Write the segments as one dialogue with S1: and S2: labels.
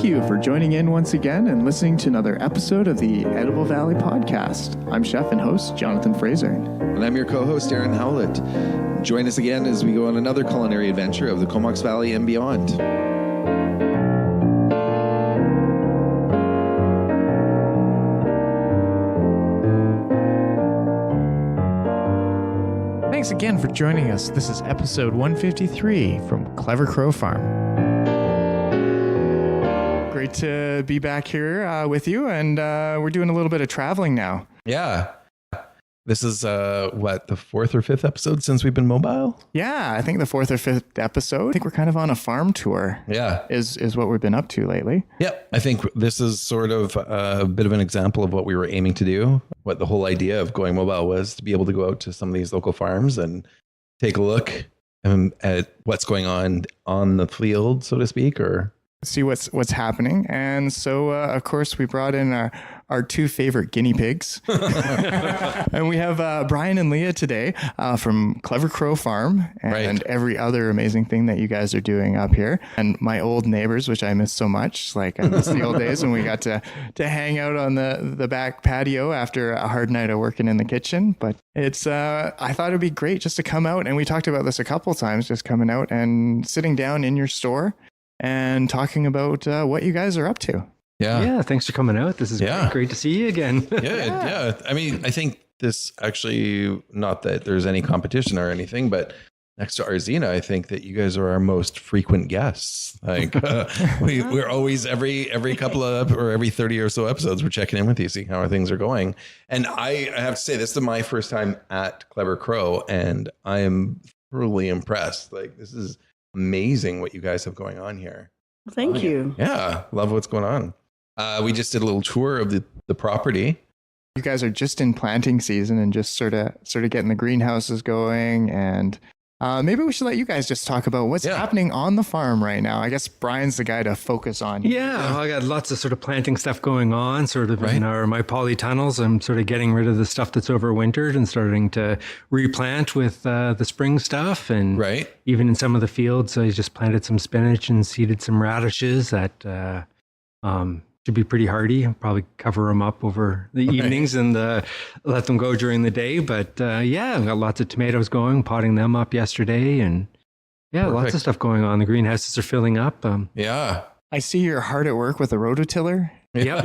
S1: you for joining in once again and listening to another episode of the Edible Valley podcast. I'm chef and host Jonathan Frazier.
S2: And I'm your co-host Aaron Howlett. Join us again as we go on another culinary adventure of the Comox Valley and beyond.
S1: Thanks again for joining us. This is episode 153 from Clever Crow Farm. Great to be back here with you, and we're doing a little bit of traveling now.
S2: Yeah. This is, the fourth or fifth episode since we've been mobile?
S1: Yeah, I think the fourth or fifth episode. I think we're kind of on a farm tour.
S2: Yeah.
S1: Is what we've been up to lately.
S2: Yep. I think this is sort of a bit of an example of what we were aiming to do. What the whole idea of going mobile was to be able to go out to some of these local farms and take a look at what's going on the field, so to speak, or
S1: see what's happening. And so, of course, we brought in our two favorite guinea pigs. And we have Brian and Lia today from Clever Crow Farm and every other amazing thing that you guys are doing up here. And my old neighbors, which I miss so much. Like I miss the old days when we got to hang out on the back patio after a hard night of working in the kitchen. But it's I thought it'd be great just to come out. And we talked about this a couple of times, just coming out and sitting down in your store and talking about what you guys are up to.
S3: Yeah. Thanks for coming out. This is great to see you again.
S2: Yeah. I mean, I think this actually, not that there's any competition or anything, but next to Arzina, I think that you guys are our most frequent guests. Like we're always every couple of or every 30 or so episodes, we're checking in with you, see how things are going. And I have to say, this is my first time at Clever Crow, and I am thoroughly impressed. Like, this is amazing what you guys have going on here.
S4: Well, thank you.
S2: Yeah, love what's going on. We just did a little tour of the property.
S1: You guys are just in planting season and just sort of getting the greenhouses going. And maybe we should let you guys just talk about what's happening on the farm right now. I guess Brian's the guy to focus on.
S3: Yeah, I got lots of sort of planting stuff going on, sort of in my polytunnels. I'm sort of getting rid of the stuff that's overwintered and starting to replant with the spring stuff. And even in some of the fields, I just planted some spinach and seeded some radishes that should be pretty hardy. I'll probably cover them up over the evenings and let them go during the day. But I've got lots of tomatoes going, potting them up yesterday. And lots of stuff going on. The greenhouses are filling up.
S1: I see you're hard at work with a rototiller.
S3: Yep.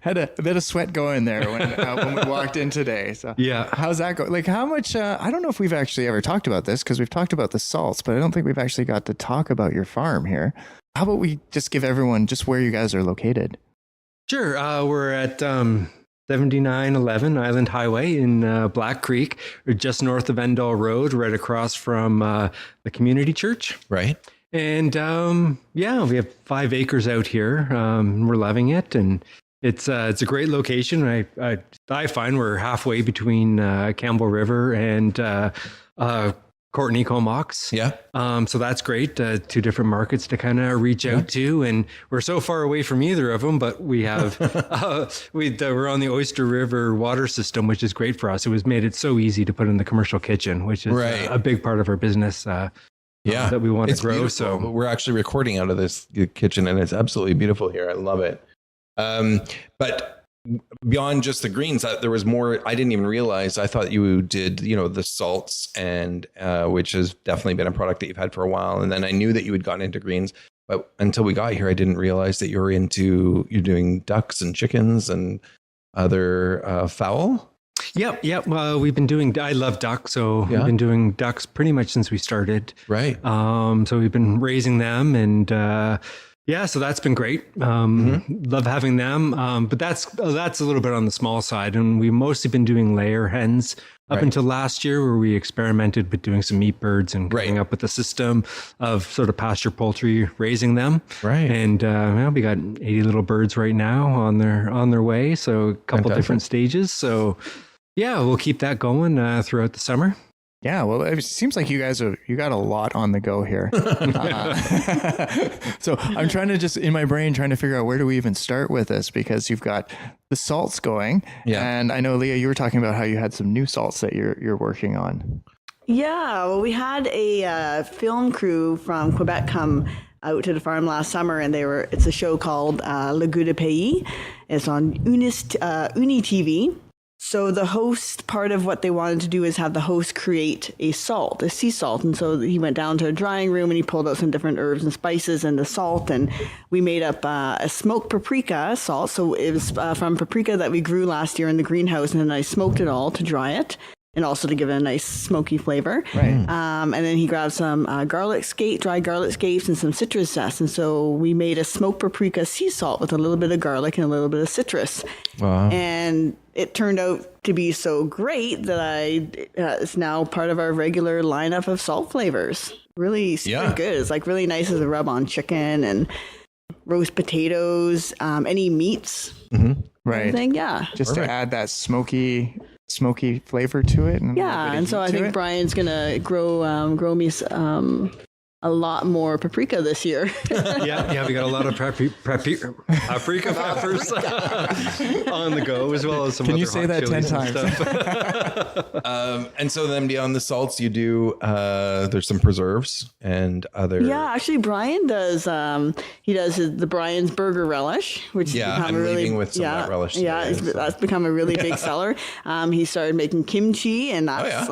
S1: Had a bit of sweat going there when we walked in today. So how's that going? Like how much, I don't know if we've actually ever talked about this because we've talked about the salts, but I don't think we've actually got to talk about your farm here. How about we just give everyone just where you guys are located?
S3: Sure. We're at 7911 Island Highway in Black Creek. We're just north of Endall Road, right across from the community church.
S2: Right.
S3: And we have 5 acres out here. We're loving it. And it's a great location. I find we're halfway between Campbell River and Courtney Comox.
S2: Yeah.
S3: So that's great. 2 different markets to kind of reach out to. And we're so far away from either of them, but we have, we're on the Oyster River water system, which is great for us. It was made it so easy to put in the commercial kitchen, which is a big part of our business. That we want to grow.
S2: Beautiful.
S3: So
S2: we're actually recording out of this kitchen and it's absolutely beautiful here. I love it. But beyond just the greens, there was more. I didn't even realize. I thought you did, the salts, and which has definitely been a product that you've had for a while. And then I knew that you had gotten into greens, but until we got here, I didn't realize that you're doing ducks and chickens and other fowl.
S3: Yep. We've been doing. I love ducks, so we've been doing ducks pretty much since we started.
S2: Right.
S3: So we've been raising them and. So that's been great. Love having them. But that's a little bit on the small side. And we've mostly been doing layer hens up until last year where we experimented with doing some meat birds and coming up with a system of sort of pasture poultry, raising them.
S2: Right.
S3: And we got 80 little birds right now on their way. So a couple different stages. So we'll keep that going throughout the summer.
S1: Yeah, well, it seems like you got a lot on the go here. So I'm trying to just, in my brain, trying to figure out where do we even start with this, because you've got the salts going. Yeah. And I know, Lia, you were talking about how you had some new salts that you're working on.
S4: Yeah, well, we had a film crew from Quebec come out to the farm last summer, and it's a show called Le Goût de Pays. It's on Uni TV. So the host, part of what they wanted to do is have the host create a sea salt. And so he went down to a drying room and he pulled out some different herbs and spices and the salt. And we made up a smoked paprika salt. So it was from paprika that we grew last year in the greenhouse. And then I smoked it all to dry it and also to give it a nice smoky flavor.
S1: Right.
S4: And then he grabbed some dry garlic scapes and some citrus zest. And so we made a smoked paprika sea salt with a little bit of garlic and a little bit of citrus.
S2: Wow.
S4: And it turned out to be so great that it's now part of our regular lineup of salt flavors. Really super good. It's like really nice as a rub on chicken and roast potatoes, any meats.
S1: Mm-hmm. Right.
S4: Yeah.
S1: Just to add that smoky flavor to it.
S4: And so I think Brian's gonna grow me a lot more paprika this year.
S3: yeah, we got a lot of paprika peppers on the go, as well as some.
S1: Can you say that 10 times?
S2: And so then beyond the salts, you do there's some preserves and other.
S4: Yeah, actually, Brian does. He does the Brian's burger relish, which
S2: I'm leaving with some of that relish.
S4: That's become a really big seller. He started making kimchi, and that's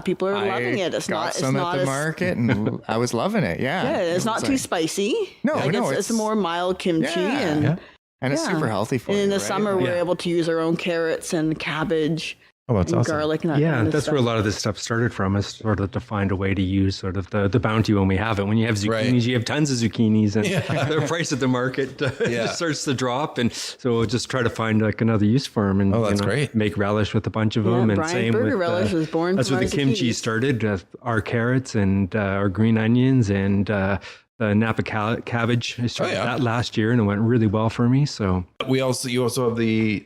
S4: people are loving it. It's
S1: at the market, and I was loving it. Yeah,
S4: it's not too spicy. It's a more mild kimchi, and it's super healthy for you. And in the summer, we're able to use our own carrots and cabbage.
S2: Oh, that's awesome.
S4: Garlic and that
S3: kind
S4: of
S3: that's
S4: stuff.
S3: Where a lot of this stuff started from, is sort of to find a way to use sort of the bounty when we have it. When you have zucchinis, you have tons of zucchinis, and their price at the market just starts to drop. And so we'll just try to find like another use for them, and
S2: that's great.
S3: Make relish with a bunch of them. And
S4: Brian's
S3: same
S4: burger
S3: with
S4: relish was born.
S3: That's where the kimchi started. Our carrots and our green onions and the Napa cabbage. I started that last year, and it went really well for me. So
S2: you also have the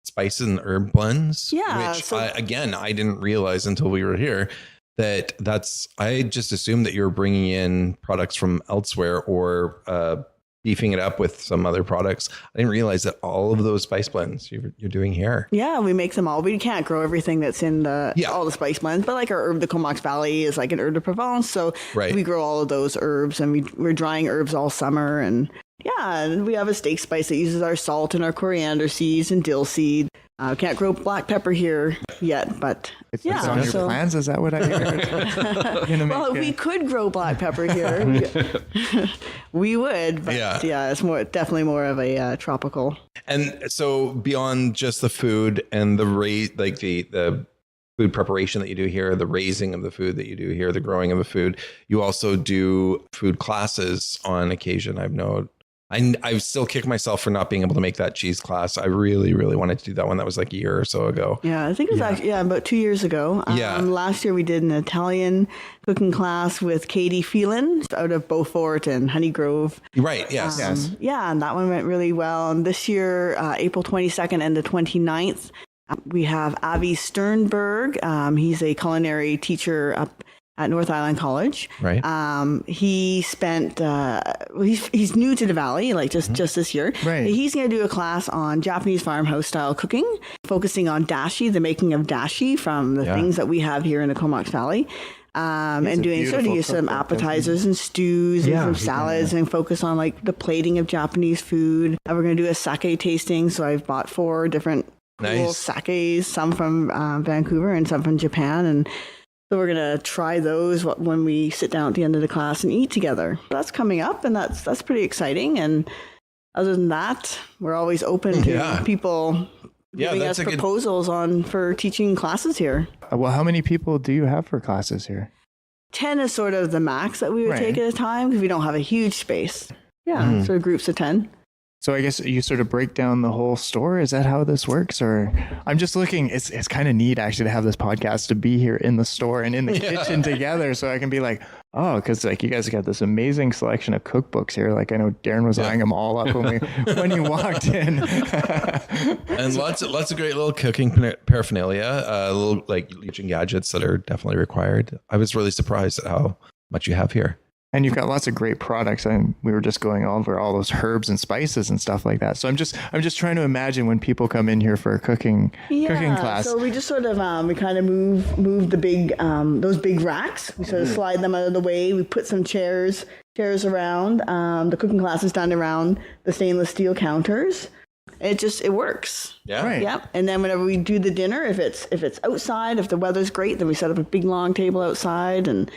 S2: spice and herb blends, which I didn't realize until we were here I just assumed that you're bringing in products from elsewhere or beefing it up with some other products. I didn't realize that all of those spice blends you're doing here.
S4: Yeah, we make them all. We can't grow everything that's in all the spice blends, but like our herb, the Comox Valley is like an herb de Provence. So we grow all of those herbs, and we're drying herbs all summer. And and we have a steak spice that uses our salt and our coriander seeds and dill seed. Can't grow black pepper here yet, but
S1: it's on your plans. Is that what I heard?
S4: Well, we could grow black pepper here. We would, but it's definitely more of a tropical.
S2: And so beyond just the food and the food preparation that you do here, the raising of the food that you do here, the growing of the food, you also do food classes on occasion. I've known. I still kick myself for not being able to make that cheese class. I really, really wanted to do that one. That was like a year or so ago.
S4: Yeah, I think it was actually about 2 years ago. Last year we did an Italian cooking class with Katie Phelan out of Beaufort and Honey Grove.
S2: Right, yes.
S4: Yeah, and that one went really well. And this year, April 22nd and the 29th, we have Avi Sternberg. He's a culinary teacher up at North Island College.
S2: Right.
S4: He spent, he's new to the Valley, like just this year.
S1: Right.
S4: He's going to do a class on Japanese farmhouse style cooking, focusing on dashi, the making of dashi from the things that we have here in the Comox Valley. And doing some appetizers and stews and some salads and focus on like the plating of Japanese food. And we're going to do a sake tasting. So I've bought 4 different cool sakes, some from Vancouver and some from Japan. And so we're going to try those when we sit down at the end of the class and eat together. That's coming up, and that's pretty exciting. And other than that, we're always open to people giving us proposals for teaching classes here.
S1: Well, how many people do you have for classes here?
S4: 10 is sort of the max that we would take at a time because we don't have a huge space. Yeah, sort of groups of 10.
S1: So I guess you sort of break down the whole store. Is that how this works? Or I'm just looking, it's kind of neat actually to have this podcast to be here in the store and in the kitchen together. So I can be like, because like you guys got this amazing selection of cookbooks here. Like I know Darren was eyeing them all up when you walked in.
S2: And lots of great little cooking paraphernalia, little like kitchen gadgets that are definitely required. I was really surprised at how much you have here.
S1: And you've got lots of great products, and we were just going over all those herbs and spices and stuff like that. So I'm just trying to imagine when people come in here for a cooking class.
S4: So we just sort of we kind of move the big those big racks. We sort of slide them out of the way. We put some chairs around. The cooking class is done around the stainless steel counters. It works.
S2: Yeah.
S1: Right.
S4: Yep. And then whenever we do the dinner, if it's outside, if the weather's great, then we set up a big long table outside and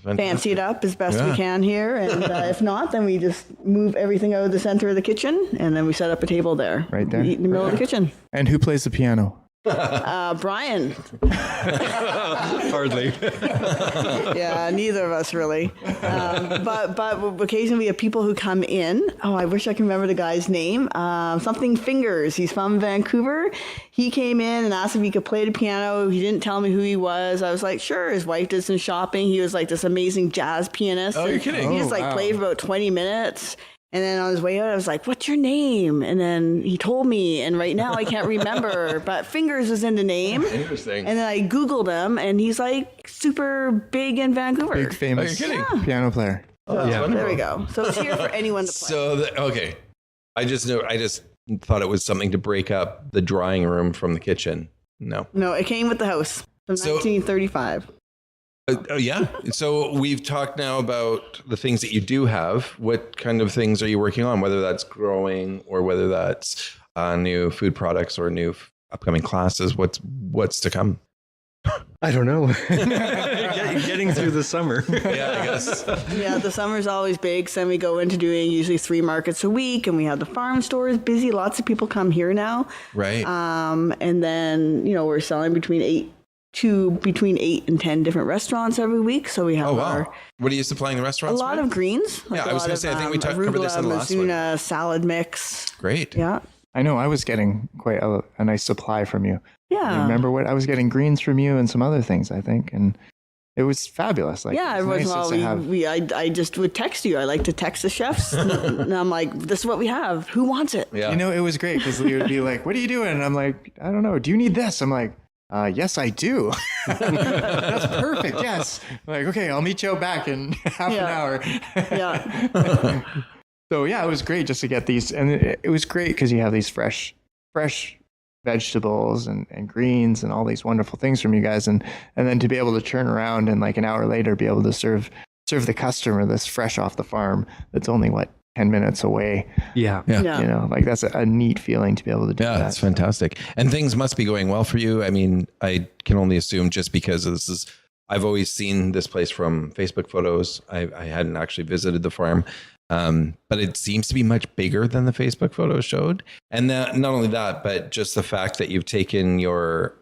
S4: fancy it up as best we can here. And if not, then we just move everything out of the center of the kitchen, and then we set up a table there.
S1: Right there.
S4: Eat in the middle of the kitchen.
S1: And who plays the piano?
S4: Brian.
S3: Hardly.
S4: Yeah, neither of us really. But occasionally we have people who come in. Oh, I wish I could remember the guy's name. Something Fingers. He's from Vancouver. He came in and asked if he could play the piano. He didn't tell me who he was. I was like, sure. His wife did some shopping. He was like this amazing jazz pianist.
S2: Oh, you're kidding.
S4: He just played for about 20 minutes. And then on his way out, I was like, what's your name? And then he told me, and right now I can't remember, but Fingers was in the name.
S2: Interesting.
S4: And then I Googled him, and he's like super big in Vancouver.
S1: Big famous piano player.
S2: Oh, yeah.
S4: There we go. So it's here for anyone to play.
S2: So, I just thought it was something to break up the drying room from the kitchen. No,
S4: it came with the house from 1935.
S2: Yeah. So we've talked now about the things that you do have. What kind of things are you working on, whether that's growing or whether that's new food products or new upcoming classes? What's to come?
S3: I don't know. Getting through the summer.
S2: Yeah, I guess.
S4: Yeah, the summer's always big. So then we go into doing usually 3 markets a week, and we have the farm stores busy. Lots of people come here now.
S2: Right.
S4: And then, we're selling between 8 and 10 different restaurants every week. So we have
S2: What are you supplying the restaurants
S4: a lot
S2: with?
S4: of greens.
S2: I was going to say, I think we covered this in the last one.
S4: Salad mix.
S2: Great.
S4: Yeah.
S1: I know I was getting quite a nice supply from you.
S4: Yeah.
S1: You remember what I was getting greens from you and some other things, I think. And it was fabulous.
S4: Every once in a while, I just would text you. I like to text the chefs. And I'm like, this is what we have. Who wants it?
S2: Yeah.
S1: It was great because Lia would be like, what are you doing? And I'm like, I don't know. Do you need this? I'm like, yes, I do. That's perfect. Yes. I'm like, okay, I'll meet you back in half an hour.
S4: Yeah.
S1: So it was great just to get these. And it was great because you have these fresh vegetables and greens and all these wonderful things from you guys. And then to be able to turn around and like an hour later, be able to serve the customer this fresh off the farm that's only 10 minutes away.
S3: Yeah.
S1: That's a neat feeling to be able to do that.
S2: Yeah, that's fantastic. And things must be going well for you. I mean, I can only assume just because I've always seen this place from Facebook photos. I hadn't actually visited the farm. But it seems to be much bigger than the Facebook photos showed. And not only that, but just the fact that you've taken your,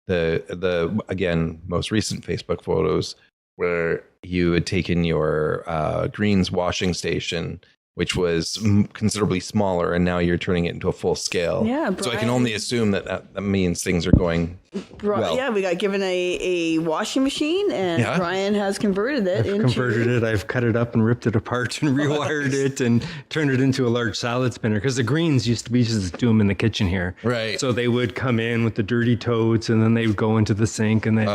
S2: the again, most recent Facebook photos where you had taken your greens washing station, which was considerably smaller, and now you're turning it into a full scale.
S4: Yeah,
S2: so I can only assume that means things are going well.
S4: Yeah, we got given a washing machine, and Brian has converted it.
S3: I've cut it up and ripped it apart and rewired it and turned it into a large salad spinner. Because the greens we just do them in the kitchen here.
S2: Right.
S3: So they would come in with the dirty totes, and then they would go into the sink, and then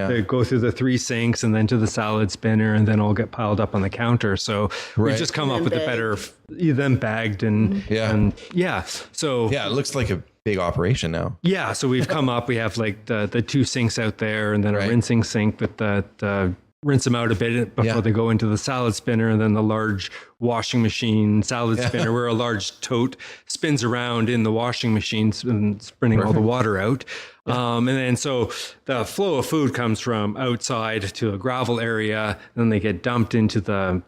S3: they go through the 3 sinks, and then to the salad spinner, and then all get piled up on the counter. So we just come up with a better, then bagged and So
S2: it looks like a big operation now.
S3: Yeah, so we've come up. We have like the 2 sinks out there, and then a rinsing sink with the rinse them out a bit before they go into the salad spinner, and then the large washing machine salad spinner where a large tote spins around in the washing machine and spinning all the water out. And then so the flow of food comes from outside to a gravel area, and then they get dumped into the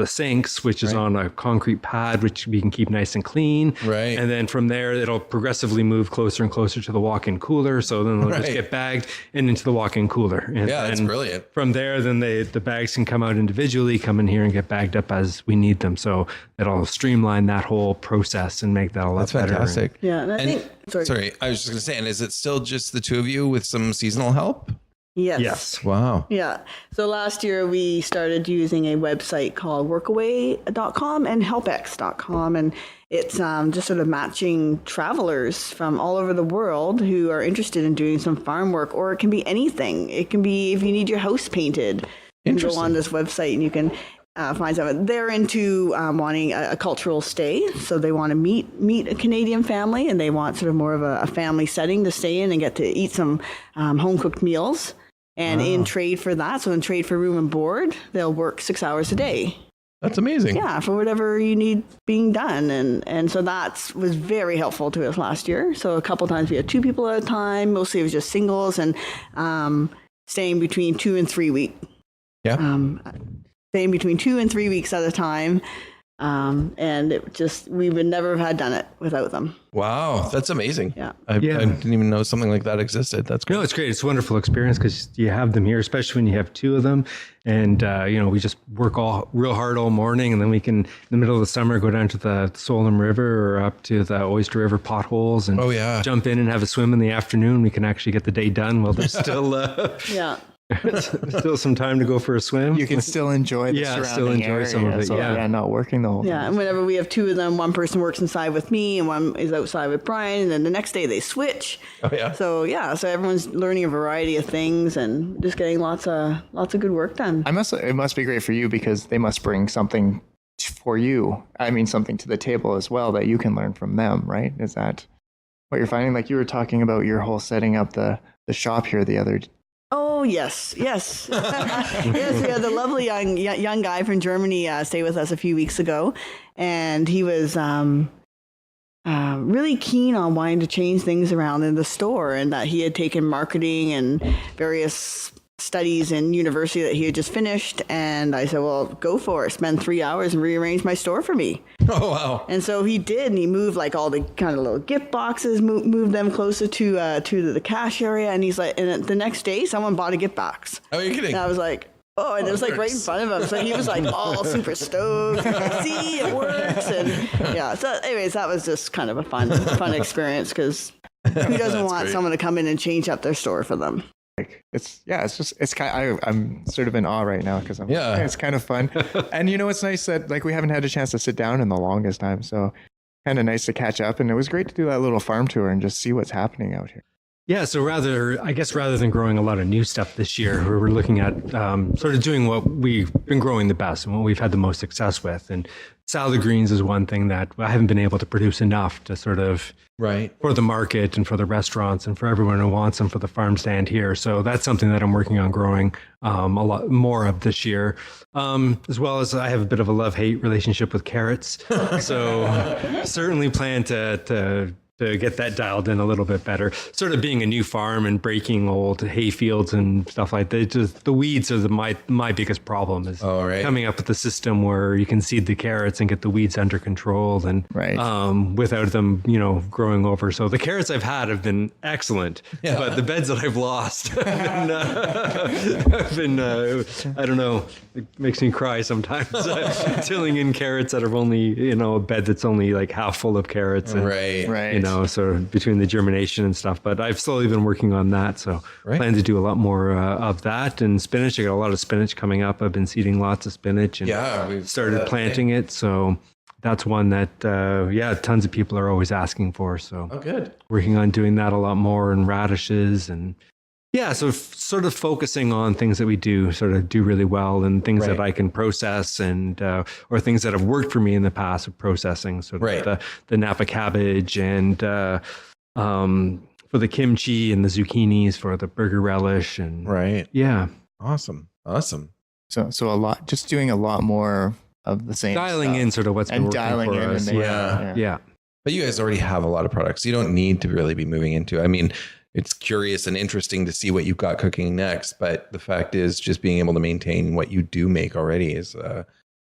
S3: sinks, which is on a concrete pad, which we can keep nice and clean.
S2: Right.
S3: And then from there, it'll progressively move closer and closer to the walk-in cooler. So then they'll just get bagged and into the walk-in cooler. And
S2: that's brilliant.
S3: From there, then the bags can come out individually, come in here and get bagged up as we need them. So it'll streamline that whole process and make that a lot better.
S2: That's fantastic.
S4: Yeah. And I think,
S2: sorry, I was just going to say, and is it still just the 2 of you with some seasonal help?
S4: Yes.
S2: Wow.
S4: Yeah. So last year we started using a website called workaway.com and helpx.com. And it's just sort of matching travelers from all over the world who are interested in doing some farm work, or it can be anything. It can be if you need your house painted. You can go on this website and you can find something. They're into wanting a cultural stay, so they want to meet a Canadian family, and they want sort of more of a family setting to stay in and get to eat some home cooked meals. And in trade for that, so in trade for room and board, they'll work 6 hours a day.
S2: That's amazing.
S4: Yeah, for whatever you need being done. And so that was very helpful to us last year. So a couple times we had 2 people at a time. Mostly it was just singles, and staying between 2 and 3 weeks.
S2: Yeah.
S4: Staying between 2 and 3 weeks at a time. And it just, we would never have done it without them.
S2: Wow, that's amazing.
S4: Yeah.
S2: I didn't even know something like that existed. That's great.
S3: No, it's great. It's a wonderful experience because you have them here, especially when you have 2 of them. And, we just work real hard all morning. And then we can, in the middle of the summer, go down to the Solom River or up to the Oyster River potholes and jump in and have a swim in the afternoon. We can actually get the day done while there's still still some time to go for a swim.
S1: You can still enjoy the surrounding area,
S3: some of it.
S1: So, not working the whole time.
S4: Yeah, and whenever we have 2 of them, one person works inside with me and one is outside with Brian, and then the next day they switch.
S2: Oh yeah.
S4: So everyone's learning a variety of things and just getting lots of good work done.
S1: It must be great for you because they must bring something for you. I mean, something to the table as well that you can learn from them, right? Is that what you're finding? Like you were talking about your whole setting up the shop here the other day.
S4: Oh, yes. Yes, we had the lovely young guy from Germany stay with us a few weeks ago, and he was really keen on wanting to change things around in the store, and that he had taken marketing and various studies in university that he had just finished. And I said, well, go for it. Spend 3 hours and rearrange my store for me.
S2: Oh, wow.
S4: And so he did, and he moved like all the kind of little gift boxes, moved them closer to the cash area. And he's like, and the next day someone bought a gift box.
S2: Oh, you're kidding?
S4: And I was like, oh, and it was like right in front of him. So he was like all super stoked. See, it works. And so anyways, that was just kind of a fun experience, because who doesn't want someone to come in and change up their store for them?
S1: It's kind of, I'm sort of in awe right now because it's kind of fun. And it's nice that like we haven't had a chance to sit down in the longest time. So kind of nice to catch up. And it was great to do that little farm tour and just see what's happening out here.
S3: Yeah, so rather than growing a lot of new stuff this year, we're looking at sort of doing what we've been growing the best and what we've had the most success with. And salad greens is one thing that I haven't been able to produce enough to sort of for the market and for the restaurants and for everyone who wants them for the farm stand here. So that's something that I'm working on growing a lot more of this year, as well as I have a bit of a love-hate relationship with carrots. So certainly plan to get that dialed in a little bit better. Sort of being a new farm and breaking old hay fields and stuff like that. Just the weeds are my biggest problem is coming up with a system where you can seed the carrots and get the weeds under control and without them, growing over. So the carrots I've had have been excellent, but the beds that I've lost have been I don't know, it makes me cry sometimes. Tilling in carrots that are only, a bed that's only like half full of carrots. And, so between the germination and stuff, but I've slowly been working on that. So plan to do a lot more of that. And spinach, I got a lot of spinach coming up. I've been seeding lots of spinach and we've started planting it. So that's one that, tons of people are always asking for. So
S2: good. Working
S3: on doing that a lot more, and radishes and so sort of focusing on things that we do really well and things that I can process and or things that have worked for me in the past of processing. So the Napa cabbage and for the kimchi and the zucchinis for the burger relish and
S2: awesome.
S1: So a lot, just doing a lot more of the same
S3: dialing
S1: stuff.
S3: In sort of what's been working for us.
S2: But you guys already have a lot of products. You don't need to really be moving into. I mean, it's curious and interesting to see what you've got cooking next. But the fact is, just being able to maintain what you do make already is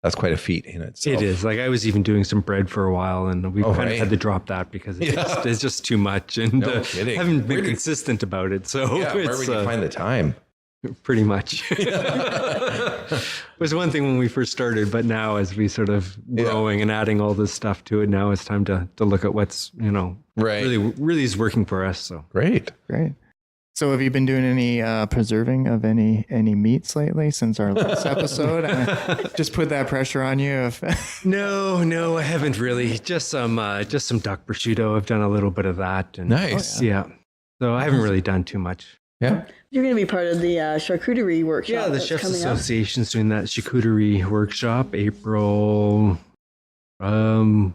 S2: that's quite a feat in itself.
S3: It is. Like I was even doing some bread for a while, and we kind of had to drop that because it's just too much, and haven't been consistent about it. So
S2: where would you find the time?
S3: Pretty much. It was one thing when we first started, but now as we sort of growing and adding all this stuff to it, now it's time to look at what's, really is working for us. So
S2: great.
S1: So have you been doing any preserving of any meats lately since our last episode? Just put that pressure on you.
S3: No, I haven't really. Just some duck prosciutto. I've done a little bit of that. And,
S2: nice.
S3: So I haven't really done too much.
S2: Yeah.
S4: You're going to be part of the charcuterie workshop.
S3: Yeah, the Chefs Association's doing that charcuterie workshop April. I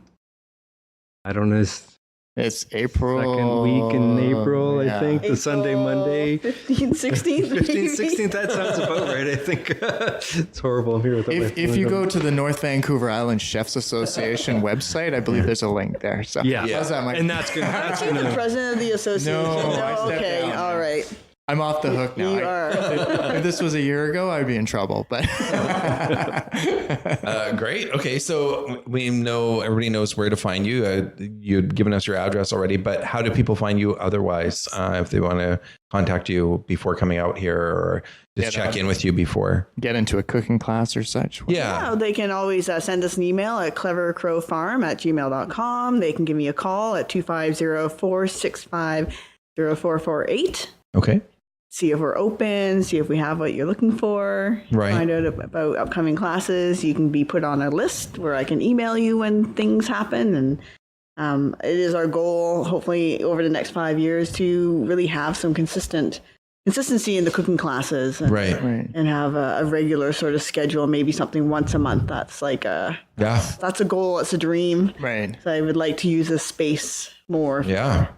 S3: don't know.
S1: It's April.
S3: Second week in April, I think.
S4: April
S3: The Sunday, Monday.
S4: 15th, 16th.
S3: 15th, 16th. That sounds about right, I think. It's horrible. I'm here with
S1: if you go to the North Vancouver Island Chefs Association website, I believe there's a link there. So
S3: yeah.
S1: How's that, Mike?
S3: And that's good.
S4: Are you the president of the association?
S1: No, I stepped
S4: okay,
S1: down.
S4: all right.
S1: I'm off the hook now.
S4: You are.
S1: If this was a year ago, I'd be in trouble. But
S2: great. Okay, so we know everybody knows where to find you. You'd given us your address already, but how do people find you otherwise if they want to contact you before coming out here or just check in with you before?
S1: Get into a cooking class or such.
S2: Yeah.
S4: They can always send us an email at clevercrowfarm@gmail.com. They can give me a call at 250-465-0448.
S2: Okay.
S4: See if we're open, see if we have what you're looking for.
S2: Right.
S4: Find out about upcoming classes. You can be put on a list where I can email you when things happen. And it is our goal, hopefully over the next 5 years, to really have some consistency in the cooking classes. And,
S2: Right.
S4: And have a regular sort of schedule, maybe something once a month. That's like that's a goal. It's a dream.
S1: Right.
S4: So I would like to use this space more.
S2: Yeah.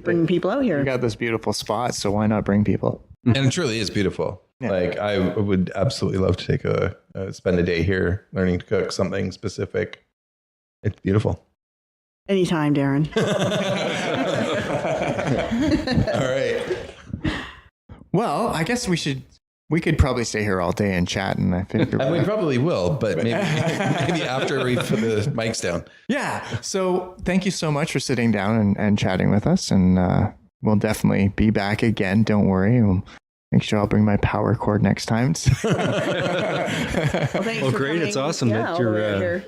S4: Bring people out here.
S1: You got this beautiful spot, so why not bring people?
S2: And it truly is beautiful. Yeah. Like I would absolutely love to take spend a day here learning to cook something specific. It's beautiful.
S4: Anytime, Darren.
S2: All right.
S1: Well, I guess we could probably stay here all day and chat, and I think
S2: And we probably will, but maybe after we put the mics down.
S1: Yeah. So thank you so much for sitting down and chatting with us, and we'll definitely be back again. Don't worry. We'll make sure I'll bring my power cord next time.
S4: Well,
S3: great. It's awesome that you're
S4: here.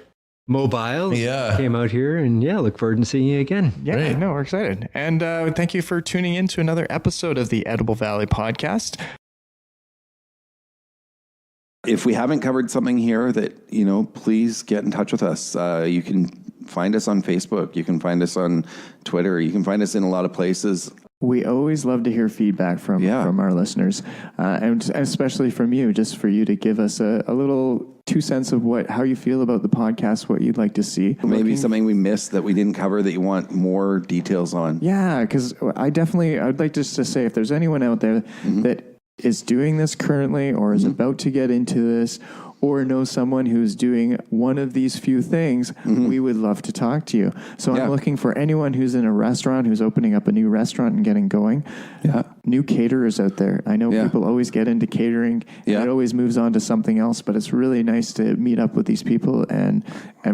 S3: Mobile.
S2: Yeah.
S3: Came out here, and look forward to seeing you again.
S1: Yeah, right. No, we're excited. And thank you for tuning in to another episode of the Edible Valley podcast.
S5: If we haven't covered something here that, please get in touch with us. You can find us on Facebook. You can find us on Twitter. You can find us in a lot of places.
S1: We always love to hear feedback from our listeners, and especially from you, just for you to give us a little 2 cents of how you feel about the podcast, what you'd like to see.
S5: Maybe something we missed that we didn't cover that you want more details on.
S1: Yeah, because I'd like just to say, if there's anyone out there that is doing this currently or is about to get into this or knows someone who's doing one of these few things, we would love to talk to you. So I'm looking for anyone who's in a restaurant, who's opening up a new restaurant and getting going. New caterers out there. I know people always get into catering. And it always moves on to something else, but it's really nice to meet up with these people and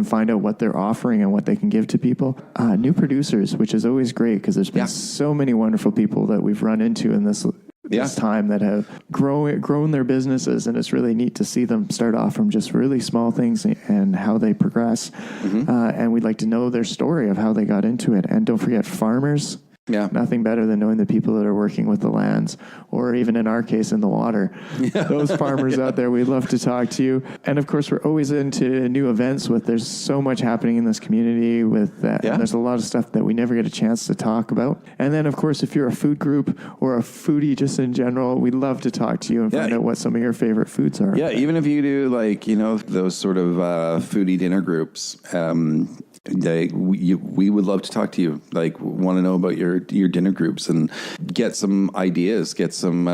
S1: find out what they're offering and what they can give to people. New producers, which is always great because there's been so many wonderful people that we've run into in this time that have grown their businesses, and it's really neat to see them start off from just really small things and how they progress. And we'd like to know their story of how they got into it. And don't forget, farmers. Yeah. Nothing better than knowing the people that are working with the lands, or even in our case, in the water. Those farmers out there, we'd love to talk to you. And of course, we're always into new events there's so much happening in this community with that. And there's a lot of stuff that we never get a chance to talk about. And then, of course, if you're a food group or a foodie just in general, we'd love to talk to you and find out what some of your favorite foods are.
S5: Yeah, even if you do those sort of foodie dinner groups, we would love to talk to you. Want to know about your dinner groups and get some ideas, get some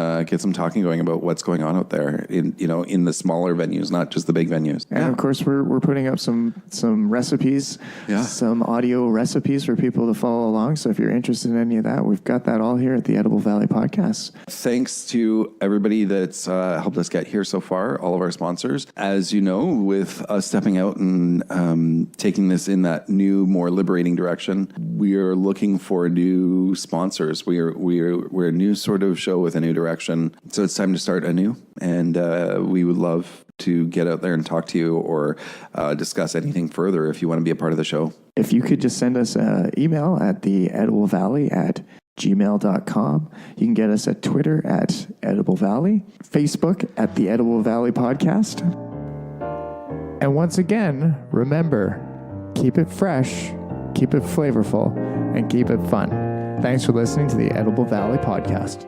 S5: talking going about what's going on out there in the smaller venues, not just the big venues.
S1: And of course, we're putting up some recipes, some audio recipes for people to follow along. So if you're interested in any of that, we've got that all here at the Edible Valley Podcast.
S5: Thanks to everybody that's helped us get here so far, all of our sponsors. As you know, with us stepping out and taking this in that new, more liberating direction, we are looking for new sponsors. We're a new sort of show with a new direction. So it's time to start anew. And we would love to get out there and talk to you or discuss anything further if you want to be a part of the show.
S1: If you could just send us an email at the Edible Valley at gmail.com. You can get us at Twitter at Edible Valley, Facebook at the Edible Valley Podcast. And once again, remember, keep it fresh, keep it flavorful, and keep it fun. Thanks for listening to the Edible Valley Podcast.